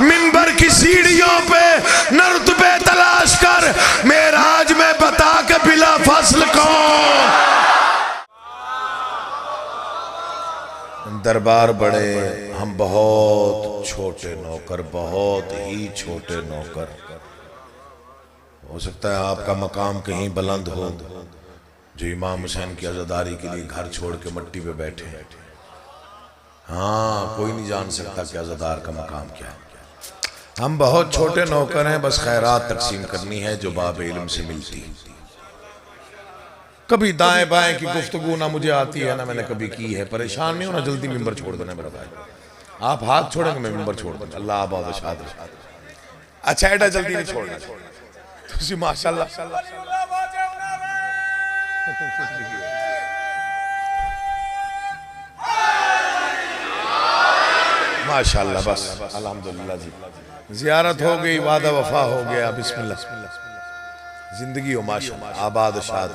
मिंबर की सीढ़ियों पे नर्तबे तलाश कर मेराज में बता के बिला फसल कौन। दरबार बड़े हम बहुत छोटे नौकर, बहुत ही छोटे नौकर। हो सकता है आपका मकाम कहीं बुलंद हो जो इमाम हुसैन की आज़ादारी के लिए घर छोड़ के मट्टी पे बैठे हैं। हाँ, कोई नहीं जान सकता कि आज़ादार का मकाम क्या है। हम बहुत छोटे नौकर हैं, बस खैरात तकसीम करनी है जो बाब इल्म से मिलती है। कभी दाएं बाएं की गुफ्तगू ना मुझे आती है ना मैंने कभी की है। परेशान नहीं होना, जल्दी मिंबर छोड़ देना मेरा भाई। आप हाथ छोड़ेंगे मैं मिंबर छोड़ दूंगा। अल्लाह आबाद शाद। अच्छा एडा जल्दी नहीं छोड़ना। तुसी माशाल्लाह माशाल्लाह। बस अल्हम्दुलिल्लाह जी, ज़ियारत हो गई, वादा वफा हो गया। बिस्मिल्लाह, जिंदगी हो माशाल्लाह, आबाद शाद।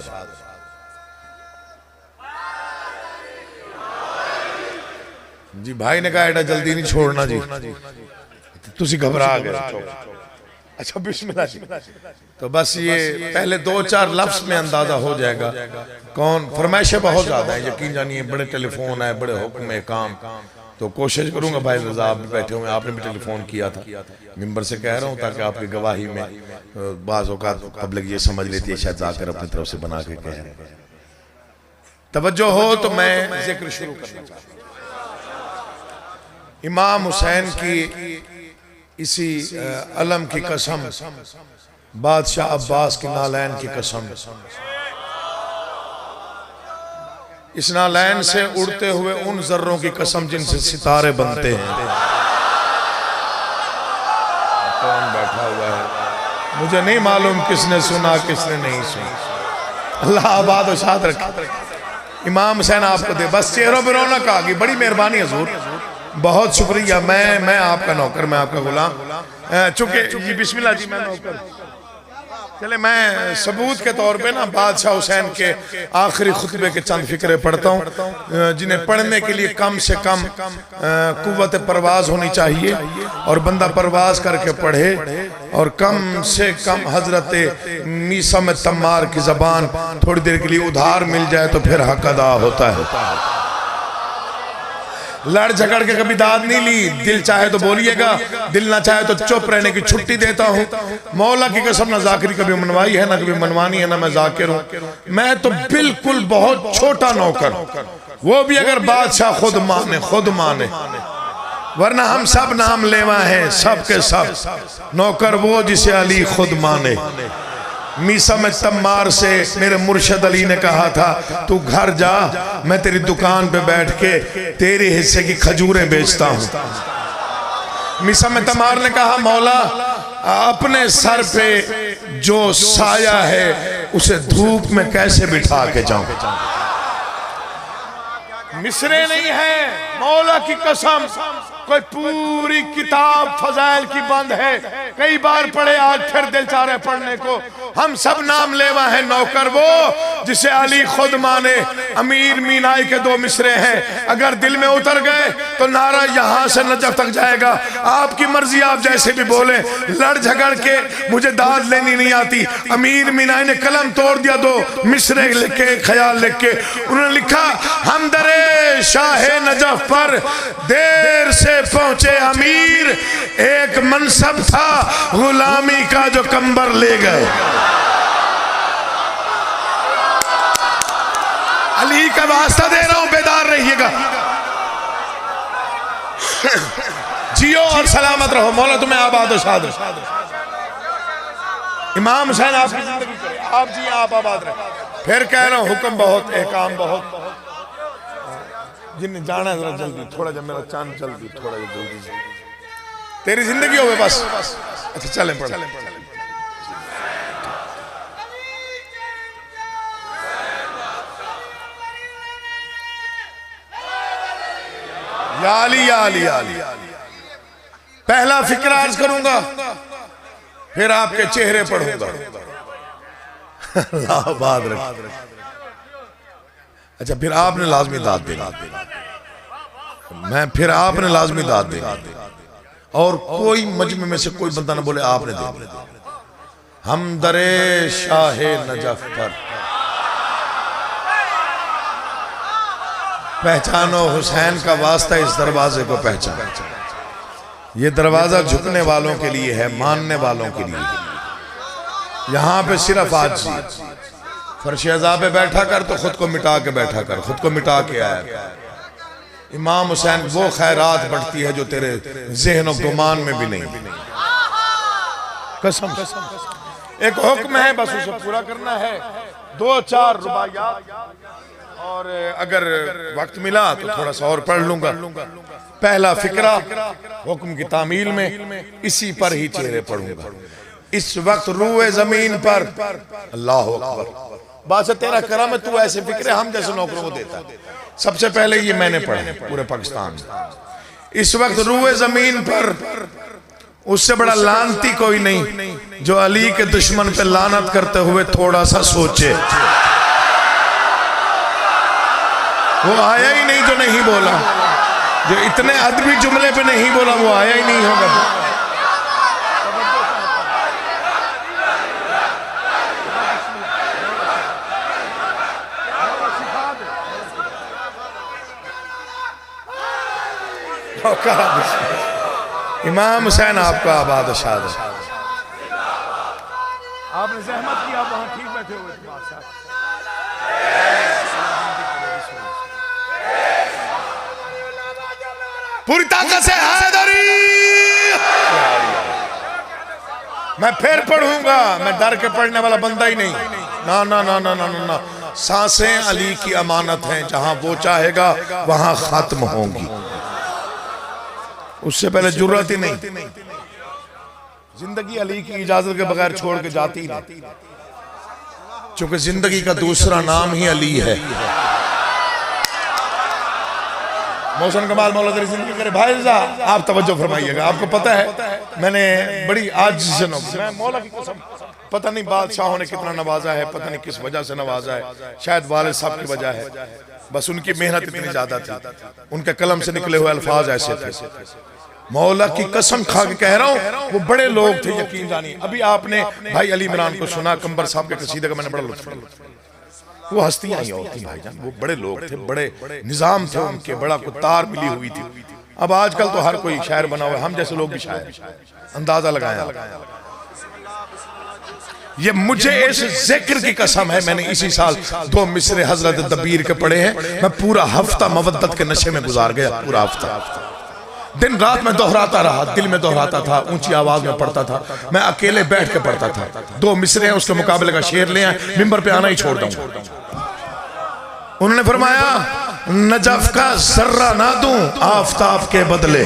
जी भाई ने कहा एडा जल्दी नहीं छोड़ना जी, तुसी घबरा गए। अच्छा बिस्मिल्लाह जी। तो बस ये पहले 2-4 लफ्ज में अंदाजा हो जाएगा कौन। फरमाइशें बहुत ज्यादा है, यकीन जानिए। बड़े टेलीफोन है, बड़े हुक्म काम। तो कोशिश करूंगा भाई रजा, आप भी बैठे हुए, आपने भी टेलीफोन किया था, मिंबर से कह रहा हूँ ताकि आपकी गवाही में बाज़ औक़ात पब्लिक ये समझ लेती है शायद जाकर अपनी तरफ से बना के कह रहे हैं। तवज्जो हो तो मैं जिक्र शुरू करना चाहता हूँ इमाम हुसैन की इसी अलम की कसम, बादशाह अब्बास के नालैन की कसम। इस नालैन से उड़ते हुए उन जर्रों की कसम जिनसे सितारे बनते हैं। कौन बैठा हुआ है मुझे नहीं मालूम, किसने सुना किसने नहीं सुना। अल्लाह आबाद और शाद रखे। इमाम हुसैन आपको दे, बस चेहरों पर रौनक आ गई। बड़ी मेहरबानी हजूर, बहुत शुक्रिया। मैं आपका नौकर, मैं आपका गुलाम। चूंकि जी बिस्मिल्लाह जी, मैं नौकर। चले मैं सबूत के तौर पे ना बादशाह हुसैन के आखिरी खुतबे के चंद फिक्रे पढ़ता हूँ, जिन्हें पढ़ने के लिए कम से कम कुव्वत परवाज होनी चाहिए और बंदा परवाज करके पढ़े, और कम से कम हजरत मीसा में तम्मार की जबान थोड़ी देर के लिए उधार मिल जाए तो फिर हक अदा होता है। लड़ झगड़ के कभी दाद नहीं ली। दिल चाहे तो बोलिएगा, दिल ना चाहे तो चुप रहने की छुट्टी देता हूँ। मौला की कसम, ना जाकिर कभी मनवाई है ना कभी मनवानी है, ना मैं जाकिर हूँ। मैं तो बिल्कुल बहुत छोटा नौकर, वो भी अगर बादशाह खुद माने, वरना हम सब नाम लेवा हैं, सब के सब। नौकर वो जिसे अली खुद माने। मीसा में तम्मार से मेरे मुर्शद अली ने कहा था तू घर जा, मैं तेरी दुकान पे बैठ के तेरे हिस्से की खजूरें बेचता हूँ। मीसा में तम्मार ने कहा मौला अपने सर पे जो साया है उसे धूप में कैसे बिठा के जाऊं। मिसरे नहीं है, मौला की कसम, कोई पूरी किताब फजाइल की बंद है। कई बार पढ़े, आज फिर दिल चाह रहे पढ़ने को। हम सब नाम लेवा है। नौकर वो जिसे अली खुद माने। अमीर मीनाई के 2 मिसरे हैं, अगर दिल में उतर गए तो नारा यहाँ से नजफ तक जाएगा। आपकी मर्जी, आप जैसे भी बोले। लड़ झगड़ के मुझे दाद लेनी नहीं आती। अमीर मीनाई ने कलम तोड़ दिया, 2 मिसरे लिख के, ख्याल लिख के। उन्होंने लिखा हम दरे शाहे नजफ पर देर से पहुंचे अमीर, एक मनसब था गुलामी का जो कंबर ले गए। अली का वास्ता दे रहा हूं, बेदार रहिएगा। जियो और सलामत रहो। मौला तुम्हें आबाद और शाद। इमाम हुसैन आपकी जिंदगी करे, आप जी आप आबाद रहे। फिर कह रहा हूं हुक्म बहुत, एहकाम बहुत। जिन्हें जाना है जरा जल्दी, थोड़ा जब मेरा चांद जल्दी, थोड़ा जल्दी तेरी जिंदगी हो बस। अच्छा चलें पढ़। या अली या अली या अली। पहला फिक्र अर्ज करूंगा, फिर आपके चेहरे पढ़ूंगा। अल्लाह आबाद रखे। अच्छा फिर आपने लाजमी दाद देना, मैं फिर आपने लाजमी दाद देना। और कोई मजमे में से कोई बंदा ना बोले आपने दे दिया। हम दरे शाहे नजफ पर पहचानो हुसैन का वास्ता, इस दरवाजे को पहचानो। ये दरवाजा झुकने वालों के लिए है, मानने वालों के लिए। यहां पे सिर्फ आज फर्श अज़ा पे बैठा कर तो खुद को मिटा के बैठा कर, खुद को मिटा के आया कर। इमाम हुसैन वो खैरात बढ़ती है जो तेरे ज़हन और गुमान में भी नहीं। कसम एक हुक्म है, बस उसे पूरा करना है। 2-4 रुबाइयात और अगर वक्त मिला तो थोड़ा सा और पढ़ लूंगा। पहला फिक्रा हुक्म की तामील में, इसी पर ही चेहरे पढ़ूंगा। इस वक्त रूए जमीन पर अल्लाह अकबर बादशाह तेरा करम है, तू ऐसे फिक्रे हम जैसे नौकरों को देता है। सबसे पहले ये मैंने पढ़े पूरे पाकिस्तान में। इस वक्त रूए जमीन पर उससे बड़ा लानती कोई नहीं जो अली के दुश्मन पे लानत करते हुए थोड़ा सा सोचे। वो आया ही नहीं जो नहीं बोला, जो इतने अदबी जुमले पे नहीं बोला वो आया ही नहीं होगा। इमाम हुसैन आपका आबाद शाद। आपने ज़हमत की, आप वहां ठीक बैठे हुए थे। पूरी ताकत से हैदरी। मैं फिर पढ़ूंगा, मैं डर के पढ़ने वाला बंदा ही नहीं। ना ना ना ना ना ना, ना। सांसें अली की अमानत हैं, जहां वो चाहेगा वहां खत्म होंगी। उससे पहले जुर्रत ही नहीं। जिंदगी अली की इजाजत के बगैर छोड़ के जाती नहीं, क्योंकि जिंदगी का दूसरा नाम ही अली है। मोहसिन कमाल मौला तेरी जिंदगी करे। भाई साहब आप तवज्जो फरमाइएगा। आपको पता है मैंने बड़ी आज से मैं मौला की कसम, पता नहीं बादशाहों ने कितना नवाजा है, पता नहीं किस वजह से नवाजा है, शायद वालिद साहब की वजह है। बस उनकी मेहनत इतनी ज्यादा थी, उनके कलम से निकले हुए अल्फाज ऐसे थे। मौला की कसम खा के कह रहा हूँ, वो बड़े लोग थे, यकीन जानिए। अभी आपने भाई अली इमरान को सुना, कंबर साहब के कसीदे का मैंने बड़ा लुत्फ लिया। वो हस्तियां ही होती भाईजान, वो बड़े लोग थे, बड़े निजाम थे उनके, बड़ा कुतार मिली हुई थी। अब आजकल तो हर कोई शायर बना हुआ है, हम जैसे लोग भी शायर। अंदाजा लगाया। ये मुझे इस जिक्र की कसम है, मैंने इसी साल 2 मिसरे हजरत दबीर के पढ़े हैं। मैं पूरा हफ्ता मवद्दत के नशे में गुजार गया, पूरा हफ्ता। दिन रात में दोहराता रहा, दिल में दोहराता था, ऊंची आवाज में पढ़ता था। मैं अकेले बैठ के पढ़ता था। 2 मिसरे हैं, उसके मुकाबले का शेर ले आए, मिंबर पे आना ही छोड़ दूं। उन्होंने फरमाया नजफ का जर्रा ना दूं आफताब के बदले।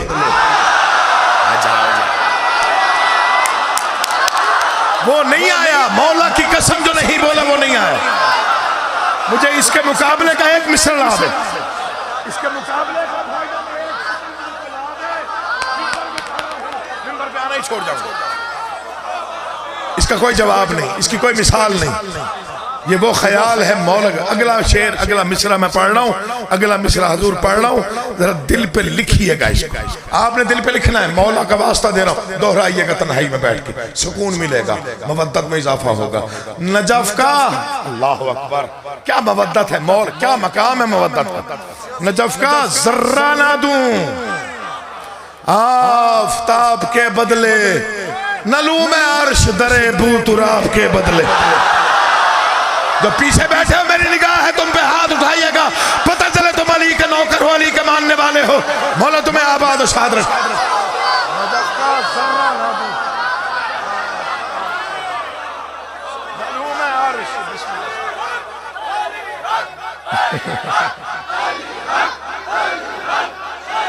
वो नहीं आया, मौला की कसम जो नहीं बोला वो नहीं आया। मुझे इसके मुकाबले का एक मिसरा ला दे, इसके मुकाबले का मिंबर पे आना ही छोड़ जाऊंगा। इसका कोई जवाब नहीं, इसकी कोई मिसाल नहीं। ये वो ख्याल है मौला। अगला शेर, अगला मिसरा मैं पढ़ रहा हूँ, अगला मिसरा हजूर पढ़ रहा हूँ, जरा दिल पे लिखिएगा इसको। आपने दिल पे लिखना है, मौला का वास्ता दे रहा हूँ, दोहराइएगा तन्हाई में बैठ के, सुकून मिलेगा, मवद्दत में इजाफा होगा। नजफ का अल्लाह अकबर, क्या मवद्दत है मौल, क्या मकाम है मवद्दत का। नजफ का जर्रा ना दूं आफताब के बदले, न लूं मैं अर्श दरे बूतुराब के बदले। जो पीछे बैठे हो मेरी निगाह है तुम पे, हाथ उठाइएगा, पता चले तुम अली के नौकर हो, अली के मानने वाले हो। मौला तुम्हें आबाद और शाद रखे।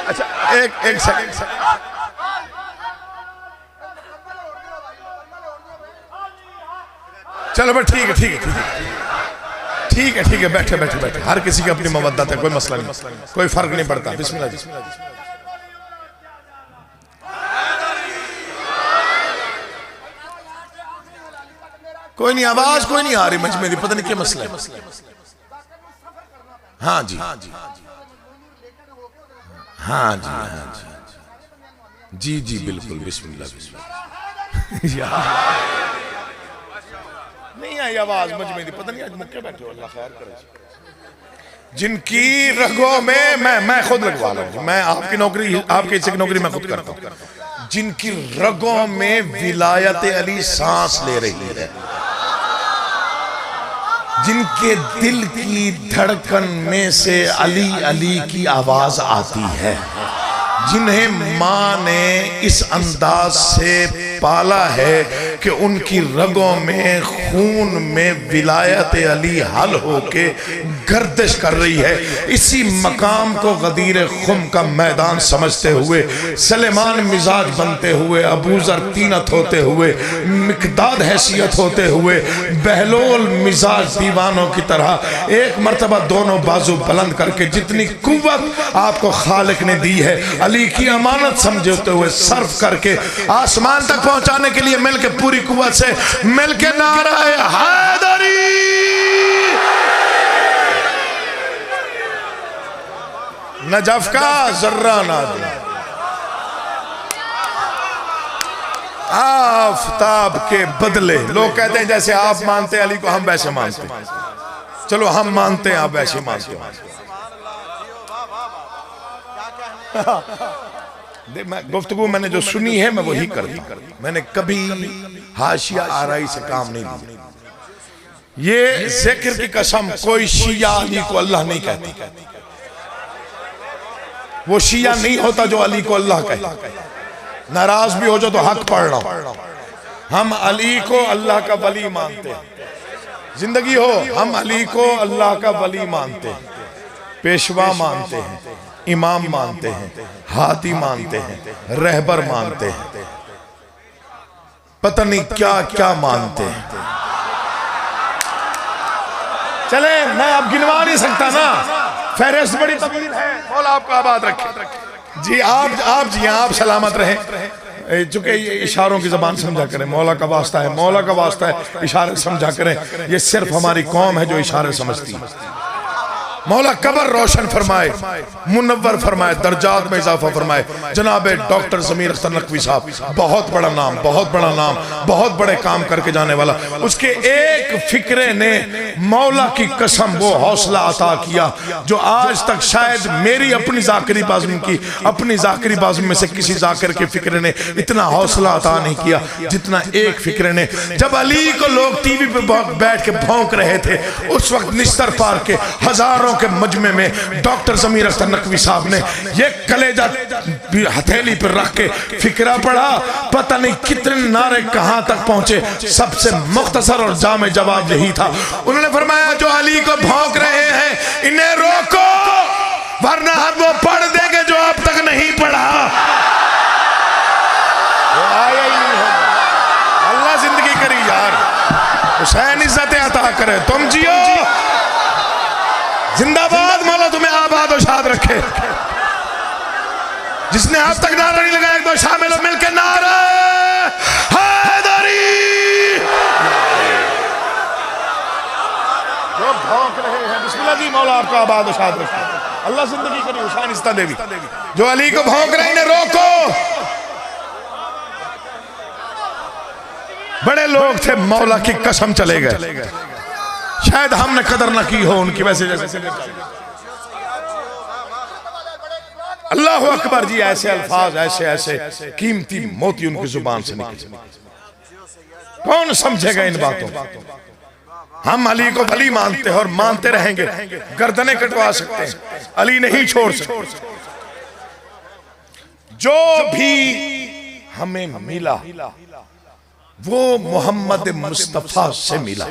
अच्छा एक सेकंड, चलो भाई ठीक है, ठीक है, ठीक है, ठीक है, बैठे बैठे बैठे। हर किसी की अपनी मवद्दत है, कोई मसला नहीं, कोई फर्क नहीं पड़ता। बिस्मिल्लाह जी। कोई नहीं, आवाज कोई नहीं आ रही मुझ मेरी, पता नहीं क्या मसला है। हाँ जी, हाँ जी, हाँ जी। जी जी बिल्कुल, बिस्मिल्लाह बिस्मिल्लाह। नहीं आई आवाज मुझ में, पता नहीं आज मुक्के बैठे हो, अल्लाह खैर करे। जिनकी रगों में मैं खुद लगवा लूंगा, मैं आपकी नौकरी, आपके हिस्से की नौकरी मैं खुद करता हूं। जिनकी रगों में विलायत अली सांस ले रही है, जिनके दिल की धड़कन में से अली अली की आवाज आती है, जिन्हें माँ ने इस अंदाज से पाला है कि उनकी रगों में, खून में विलायत अली हल होके गर्दिश कर रही है, इसी मकाम को गदीर खुम का मैदान समझते हुए, सलेमान मिजाज बनते हुए, अबूजर तीनत होते हुए, मिकदाद हैसियत होते हुए, बहलोल मिजाज दीवानों की तरह एक मर्तबा दोनों बाजू बुलंद करके जितनी कुव्वत आपको खालिक ने दी है, अली की अमानत समझते हुए सर्फ करके आसमान तक पहुंचाने के लिए मिलके पूरी कुव्वत से मिलके नाराए हैदरी, नजफ का जर्रा ना दे, आफताब के बदले। लोग कहते हैं जैसे आप मानते अली को हम वैसे मानते, चलो हम मानते हैं आप वैसे मानते हैं। गुफ्तगू मैंने जो सुनी है मैं वही करता, मैंने कभी हाशिया आराई से काम नहीं लिया। ये जिक्र की कसम, कोई शिया अली को अल्लाह नहीं कहता, वो शिया नहीं होता जो अली को अल्लाह कहे। नाराज भी हो जाओ तो हक पढ़ रहा हूं, हम अली को अल्लाह का वली मानते हैं, जिंदगी हो हम अली को अल्लाह का वली मानते हैं, पेशवा मानते हैं, इमाम मानते हैं, हादी मानते हैं, रहबर मानते हैं, पता नहीं क्या क्या मानते हैं। चले मैं अब गिनवा नहीं सकता ना, फहरिस्त बड़ी तवील है, मौला आपका आबाद रखे। जी आप सलामत रहें। चूंकि ये इशारों की जबान समझा करें, मौला का वास्ता है, मौला का वास्ता है, इशारे समझा करें। ये सिर्फ हमारी कौम है जो इशारे समझती है। मौला कबर रोशन फरमाए, मुनव्वर फरमाए, दर्जात में इजाफा फरमाए। जनाब डॉक्टर ज़मीर अख्तर नकवी साहब, बहुत बड़ा नाम, बहुत बड़ा नाम, बहुत बड़े काम करके जाने वाला। उसके एक फिक्रे ने मौला की कसम वो हौसला अता किया जो आज तक शायद मेरी अपनी जाकिरी बाज़म की, अपनी जाकिरी बाज़म में से किसी जाकिर के फिक्रे ने इतना हौसला अता नहीं किया जितना एक फिक्रे ने। जब अली को लोग टीवी पे बैठ के भौंक रहे थे, उस वक्त निस्तर पार के हजारों के मजमे में डॉक्टर ज़मीर अख्तर नकवी साहब ने ये कलेजा हथेली पर रख के फिक्रा पढ़ा, पता नहीं कितने नारे कहां तक पहुंचे। सबसे मुख्तसर और जामे जवाब यही था, उन्होंने फरमाया जो अली को भौंक रहे हैं इन्हें रोको, वरना हम वो पढ़ देंगे जो अब तक नहीं पढ़ा। अल्लाह जिंदगी करी यार, हुसैन इज्जत अता करे, तुम जियो जिंदाबाद, मौला तुम्हें आबाद और शाद रखे। जिसने अब तक नारा नहीं लगाया, एक दो शामिल हो मिलकर नारा हैदरी। जो भौंक रहे हैं, बिस्मिल्लाह जी, मौला आपका आबाद और शाद रखे, अल्लाह जिंदगी करी। हुसैन इस्ता देवी, जो अली को भौंक रहे हैं रोको। बड़े लोग थे, मौला की कसम चले गए, शायद हमने कदर ना की हो उनकी, वैसे जैसे अल्लाह अकबर जी, ऐसे अल्फाज, ऐसे ऐसे कीमती मोती उनकी जुबान से निकले। कौन समझेगा इन बातों को? हम अली को वली मानते हैं और मानते रहेंगे, गर्दनें कटवा सकते हैं, अली नहीं छोड़ सकते। जो भी हमें मिला वो मोहम्मद मुस्तफा से मिला।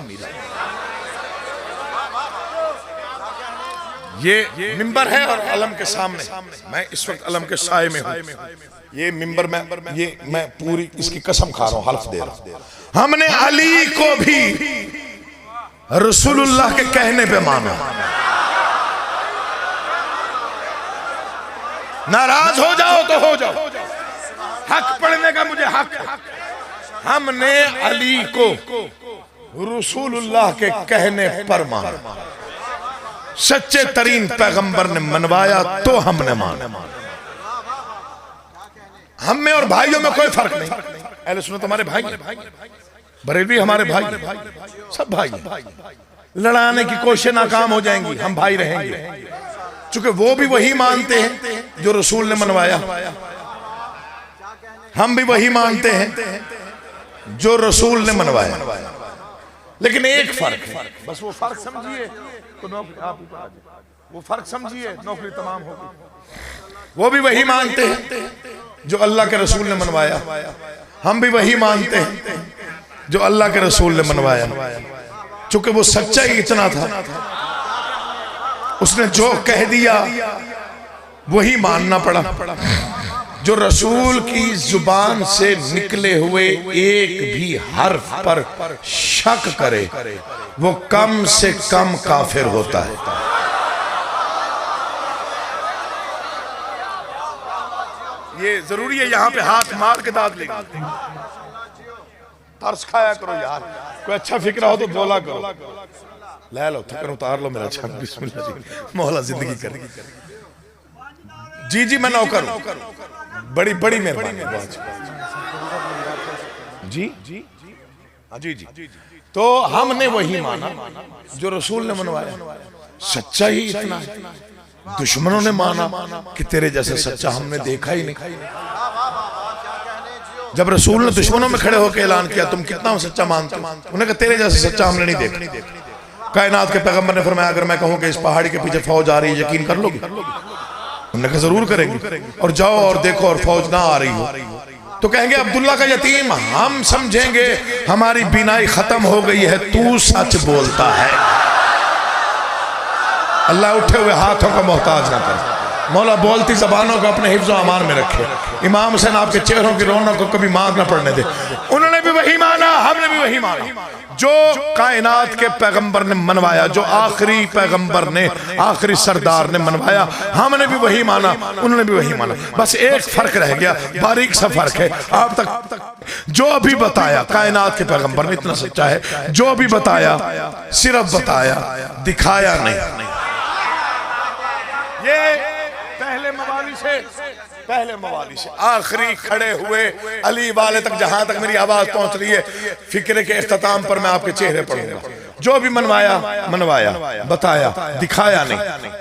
ये मिंबर है और अलम के सामने, मैं इस वक्त अलम के साए में हूं। ये मिंबर में, ये मैं पूरी इसकी कसम खा रहा हूं, हल्फ दे रहा हूं, हमने अली को भी रसूलुल्लाह के कहने पे माना। नाराज हो जाओ तो हो जाओ, हक पढ़ने का मुझे हक है। हमने अली को रसूलुल्लाह के कहने पर माना, सच्चे तरीन पैगंबर ने मनवाया तो हमने माना। हम में और भाइयों में कोई फर्क नहीं। अहले सुन्नत हमारे भाई, बरेलवी हमारे भाई, सब भाई। लड़ाने की कोशिश नाकाम हो जाएंगी, हम भाई रहेंगे, चूंकि वो भी वही मानते हैं जो रसूल ने मनवाया, हम भी वही मानते हैं जो रसूल ने मनवाया। लेकिन एक फर्क है, बस वो फर्क समझिए तो नौकरी आप ही पर, वो फर्क समझिए नौकरी तमाम होगी। वो भी वही मानते हैं जो अल्लाह के रसूल ने मनवाया, हम भी वही मानते हैं जो अल्लाह के रसूल ने मनवाया। चूंकि वो सच्चा ही इतना था, उसने जो कह दिया वही मानना पड़ा। जो रसूल की जुबान से निकले हुए एक भी हर्फ पर शक करे वो कम से कम काफिर होता है। ये जरूरी है, यहां पे हाथ मार के दाद लेंगे। तरस खाया करो यार, कोई अच्छा फिक्र हो तो बोला करो। ले लो, थकन उतार लो मेरा छन। बिस्मिल्लाह जी, मौला जिंदगी कर। जी जी मैं नौकर हूं, बड़ी बड़ी मेहरबानी जी जी जी जी। तो हमने वही माना जो रसूल ने मनवाया। सच्चा ही इतना है, दुश्मनों ने माना कि तेरे जैसे सच्चा हमने देखा ही नहीं। जब रसूल ने दुश्मनों में खड़े होकर ऐलान किया तुम कितना सच्चा मानते हो, उन्होंने कहा तेरे जैसे सच्चा हमने नहीं देखा। कायनात के पैगंबर ने फरमाया अगर मैं कहूं कि इस पहाड़ी के पीछे फौज आ रही है यकीन कर लोगे? उन्होंने कहा जरूर करेंगे। और जाओ और देखो और फौज ना आ रही हो तो कहेंगे अब्दुल्ला का यतीम, हम समझेंगे हमारी बीनाई खत्म हो गई है, तू सच बोलता है। अल्लाह उठे हुए हाथों का मोहताज ना करे, मौला बोलती जबानों को अपने हिफ्ज़ अमान में रखे। इमाम हुसैन आपके चेहरों की रौनक को कभी मार ना पड़ने दे। उन्होंने भी वही माना, हमने भी वही माना जो कायनात के पैगंबर ने मनवाया, जो आखिरी पैगंबर ने, आखिरी सरदार ने मनवाया, हमने भी वही माना, उन्होंने भी वही माना। बस एक फर्क रह गया, बारीक सा फर्क है। आप तक जो अभी बताया कायनात के पैगंबर ने इतना सच्चा है, जो अभी बताया सिर्फ बताया, दिखाया नहीं। ये पहले मवाली से आखिरी खड़े हुए अली वाले तक, जहां तक मेरी आवाज पहुंच रही है, फिक्र के इख्तिताम पर मैं आपके चेहरे पढ़ूंगा। जो भी मनवाया मनवाया, बताया, दिखाया नहीं।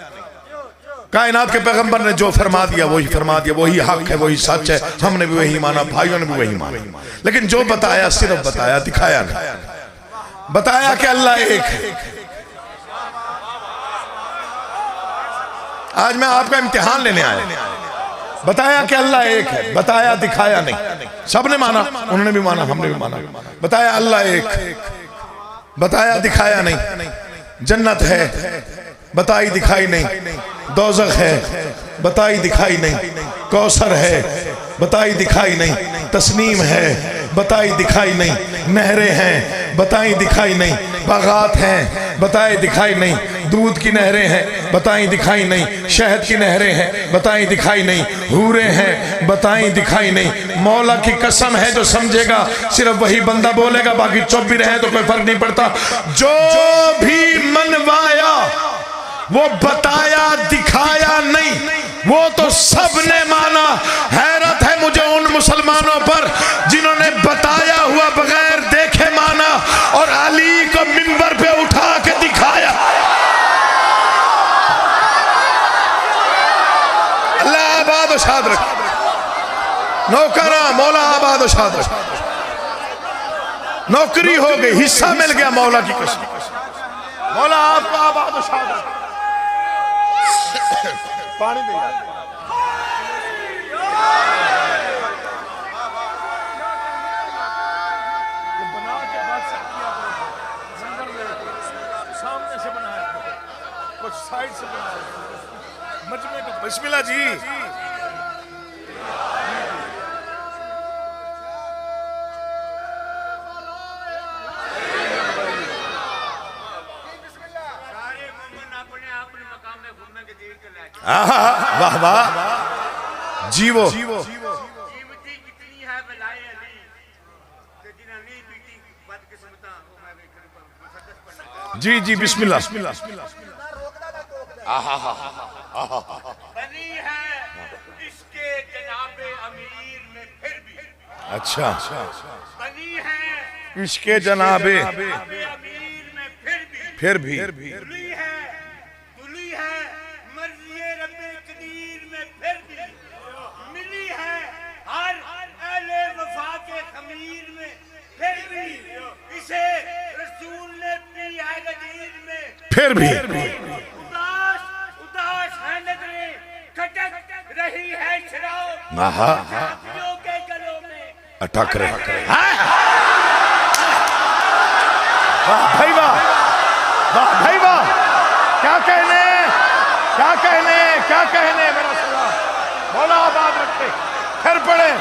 कायनात के पैगंबर ने जो फरमा दिया वही फरमा दिया, वही हक है, वही सच है, हमने भी वही माना, भाइयों ने भी वही माना। लेकिन जो बताया सिर्फ बताया, दिखाया नहीं। बताया कि अल्लाह एक है। आज मैं आपका इम्तिहान लेने आया। बताया कि अल्लाह एक है, बताया दिखाया नहीं। सबने माना, उन्होंने भी माना, हमने भी माना। बताया अल्लाह एक, बताया दिखाया नहीं। जन्नत है, बताई दिखाई नहीं। दोज़ख है, बताई दिखाई नहीं। कौसर है, बताई दिखाई नहीं। तस्नीम है, बताई दिखाई नहीं। नहरें हैं, बताई दिखाई नहीं। बागात हैं, बताई दिखाई नहीं। दूध की नहरें हैं, बताई दिखाई नहीं। शहद की नहरें हैं, बताई दिखाई नहीं। हूरें हैं, बताई दिखाई नहीं। मौला की कसम है, जो समझेगा सिर्फ वही बंदा बोलेगा, बाकी चुप भी रहे तो कोई फर्क नहीं पड़ता। जो भी मनवाया वो बताया दिखाया नहीं, वो तो सबने माना। हैरत है मुझे उन मुसलमानों पर जिन्होंने बताया हुआ बगैर देखे माना और अली को मिंबर पे उठा के दिखाया। अल्लाह आबाद शाद रखे, नौकरा मौला आबाद शाद रखे। नौकरी हो गई, हिस्सा मिल गया मौला की कसम। मौला आपको आबाद शाद रखे। पानी दे बना के बाद सामने से बनाया, कुछ साइड से बनाया, मजमे का। बिस्मिल्लाह जी। वाह वाह, जीवो जी जी। बिस्मिल्लाह। बनी है इसके जनाबे अमीर में अच्छा, बनी है इसके जनाबे अमीर में फिर भी तुली है मर्ज़ी रब्बे कदीर में फिर भी मिली है हर अहले वफा के खमीर में फिर भी इसे रसूल ने पी है गदीर में फिर भी उदास है नजरें खटक रही है शराब आहा के गलों में अटक रहे। वाह भाई वाह, वाह भाई वाह, क्या कहने, क्या कहने, क्या कहने। मेरा सुना बोला आबाद रखे, फिर पढ़े।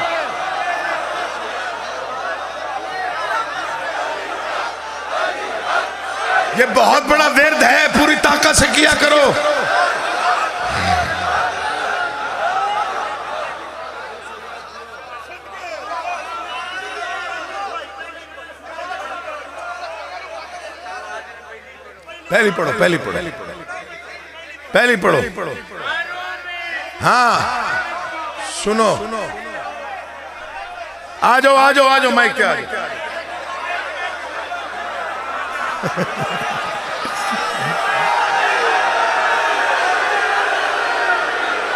ये बहुत बड़ा विर्द है, पूरी ताकत से किया करो। पहली पढ़ो, पहली पढ़ो, पहली पढ़ो। हाँ सुनो, आ जाओ आ जाओ आ जाओ, मैं क्या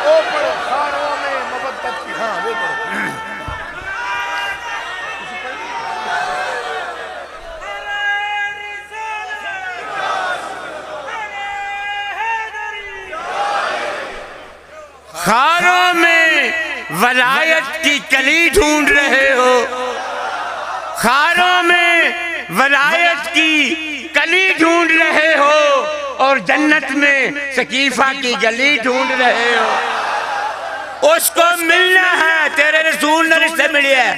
वो पढ़ो, खारों में मोहब्बत की। हाँ वो पढ़ो। खारों में वलायत की कली ढूंढ रहे हो, खारों में वलायत की कली ढूंढ रहे हो और जन्नत में सकीफा की गली ढूंढ रहे हो। उसको मिलना है, तेरे रसूल ने रिश्ते मिले है,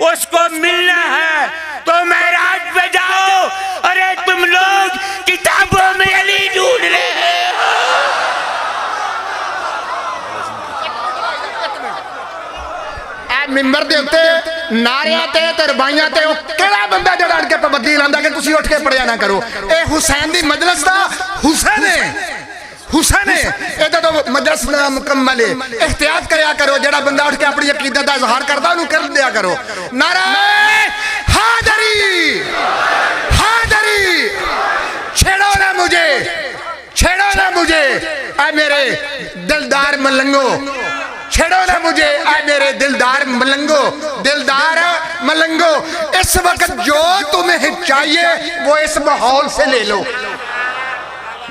उसको मिलना है तो मेराज पे जाओ। अरे तुम लोग किताबों में अली ढूंढ रहे हो। मिंबर दे उत्ते नारियां ते तरबाइयां ते केड़ा बंदा जड़ा अड़ के पाबंदी लांदा कि तुसी उठ के पढ़िया ना करो। ए हुसैन दी मजलिस दा हुसैन है, ए तो मजलिस ना मुकम्मल है। एहतियात करया करो, जड़ा बंदा उठ के अपनी अकीदत दा इजहार करदा उन्हें कर दिया करो। नारा हैदरी, हैदरी, छेड़ो ना मुझे, छेड़ो ना मुझे ऐ मेरे दिलदार मलंगो, छेड़ो ना मुझे ऐ मेरे दिलदार मलंगो, दिलदार मलंगो। इस वक्त जो तुम्हें चाहिए वो इस माहौल से ले लो,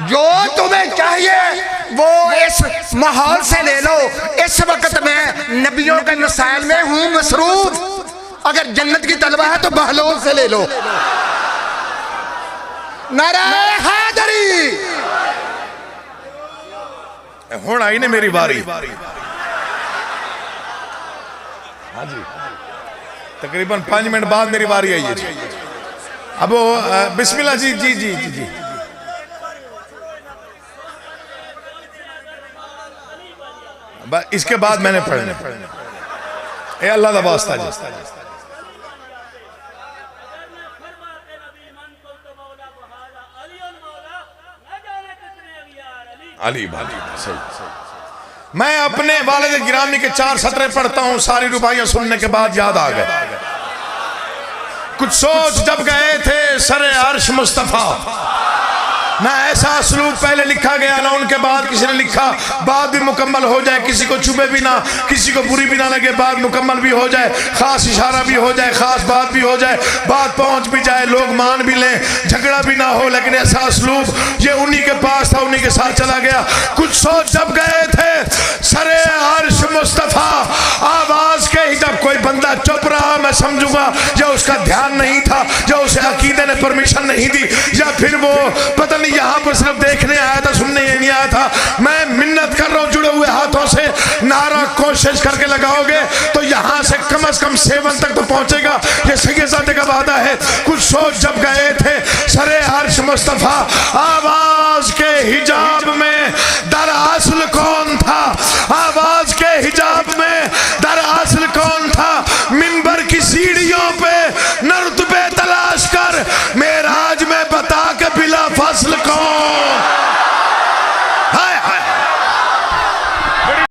जो तुम्हें चाहिए वो इस माहौल से ले लो। इस वक्त मैं नबियों के मसाइल में हूं मसरूफ। अगर जन्नत की तलबा है तो बहलोल से ले लो। नारा हैदरी। हुण आई ने मेरी बारी। हाँ जी, तकरीबन 5 मिनट बाद मेरी बारी आई है। अब वो बिस्मिल्लाह जी जी जी जी जी। इसके बाद मैंने पढ़ना, ए अल्लाह दा वास्ता जी। अली भाई सही। मैं अपने वालिद गिरामी के 4 सतरे पढ़ता हूँ, सारी रुबाइयां सुनने के बाद याद आ गए। कुछ सोच जब गए थे सरे अर्श मुस्तफा, ना ऐसा असलूब पहले लिखा गया ना उनके बाद किसी ने लिखा। बात भी मुकम्मल हो जाए, किसी को चुभे भी ना, किसी को बुरी भी ना लगे, बात मुकम्मल भी हो जाए, खास इशारा भी हो जाए, खास बात भी हो जाए, बात पहुंच भी जाए, लोग मान भी लें, झगड़ा भी ना हो। लेकिन ऐसा असलूब ये उन्हीं के पास था, उन्हीं के साथ चला गया। कुछ सोच जब गए थे सरे अर्श मुस्तफा, आवाज के ही जब कोई बंदा चुप रहा मैं समझूंगा या उसका ध्यान नहीं था, या उसे अकीदे ने परमिशन नहीं दी, या फिर वो पता नहीं यहाँ पर सिर्फ देखने आया था, सुनने नहीं आया था। मैं मिन्नत कर रहा हूँ जुड़े हुए हाथों से, नारा कोशिश करके लगाओगे तो यहाँ से कम से कम 7 तक तो पहुंचेगा। ये सैयदजादे का वादा है। कुछ सोच जब गए थे सरे अर्श मुस्तफा, आवाज के हिजाब में दरअसल कौन था,